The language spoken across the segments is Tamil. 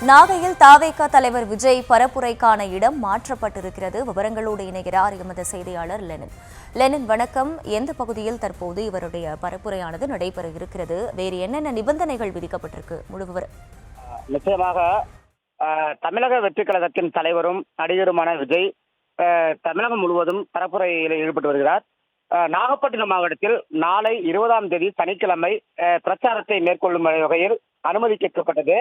நாகையில் தாவேகா தலைவர் விஜய் பரப்புரைக்கான இடம் மாற்றப்பட்டிருக்கிறது. விவரங்களோடு இணைகிறார் எமது செய்தியாளர் லெனின். லெனின், வணக்கம். எந்த பகுதியில் தற்போது இவருடைய பரப்புரையானது நடைபெற இருக்கிறது? வேறு என்னென்ன நிபந்தனைகள் விதிக்கப்பட்டிருக்கு? முழு விவரம். நிச்சயமாக தமிழக வெற்றிக் கழகத்தின் தலைவரும் நடிகருமான விஜய் தமிழகம் முழுவதும் பரப்புரையில் ஈடுபட்டு வருகிறார். நாகப்பட்டினம் மாவட்டத்தில் நாளை 20ஆம் தேதி சனிக்கிழமை பிரச்சாரத்தை மேற்கொள்ளும் வகையில் அனுமதி கேட்கப்பட்டது.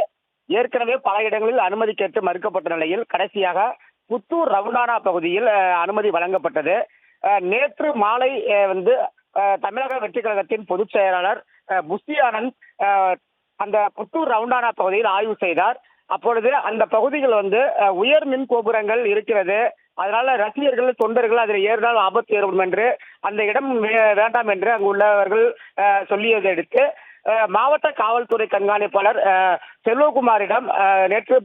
ஏற்கனவே பல இடங்களில் அனுமதி கேட்டு மறுக்கப்பட்ட நிலையில் கடைசியாக புத்தூர் ரவுண்டானா பகுதியில் அனுமதி வழங்கப்பட்டது. நேற்று மாலை தமிழக வெற்றி கழகத்தின் பொதுச் செயலாளர் புஷி ஆனந்த் அந்த புத்தூர் ரவுண்டானா பகுதியில் ஆய்வு செய்தார். அப்பொழுது அந்த பகுதிகள் உயர் மின் கோபுரங்கள் இருக்கிறது, அதனால ரசிகர்கள் தொண்டர்கள் அதில் ஏறினால் ஆபத்து ஏற்படும் என்று அந்த இடம் வேண்டாம் என்று அங்கு உள்ளவர்கள் சொல்லியதை அடுத்து மாவட்ட காவல்துறை கண்காணிப்பாளர் செல்வகுமாரிடம் நேற்று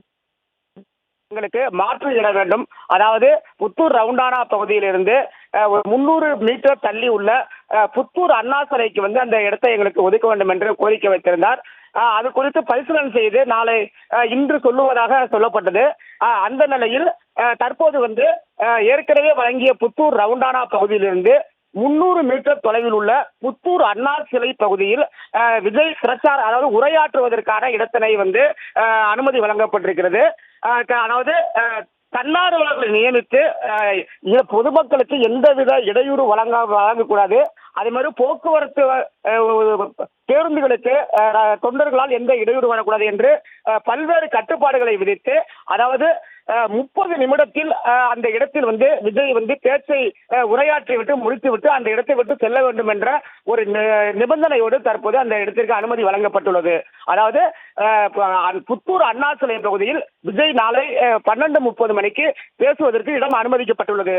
எங்களுக்கு மாற்று இட வேண்டும், அதாவது புத்தூர் ரவுண்டானா பகுதியிலிருந்து 300 மீட்டர் தள்ளி உள்ள புத்தூர் அண்ணா சிலைக்கு அந்த இடத்தை எங்களுக்கு ஒதுக்க வேண்டும் என்று கோரிக்கை வைத்திருந்தார். அது குறித்து பரிசீலனை செய்து நாளை இன்று சொல்லுவதாக சொல்லப்பட்டது. அந்த நிலையில் தற்போது ஏற்கனவே வழங்கிய புத்தூர் ரவுண்டானா பகுதியிலிருந்து 300 மீட்டர் தொலைவில் உள்ள புத்தூர் அண்ணா சிலை பகுதியில் விஜய் பிரச்சார உரையாற்றுவதற்கான இடத்தினை அனுமதி வழங்கப்பட்டிருக்கிறது. அதாவது தன்னார்வலர்களை நியமித்து பொதுமக்களுக்கு எந்தவித இடையூறு வழங்கக்கூடாது. அதே மாதிரி போக்குவரத்து பேருந்துகளுக்கு தொண்டர்களால் எந்த இடையூறு வரக்கூடாது என்று பல்வேறு கட்டுப்பாடுகளை விதித்து, அதாவது 30 நிமிடத்தில் அந்த இடத்தில் விஜய் பேச்சை உரையாற்றிவிட்டு முடித்துவிட்டு அந்த இடத்தை விட்டு செல்ல வேண்டும் என்ற ஒரு நிபந்தனையோடு தற்போது அந்த இடத்திற்கு அனுமதி வழங்கப்பட்டுள்ளது. அதாவது புத்தூர் அண்ணா சிலை பகுதியில் விஜய் நாளை 12:30 மணிக்கு பேசுவதற்கு இடம் அனுமதிக்கப்பட்டுள்ளது.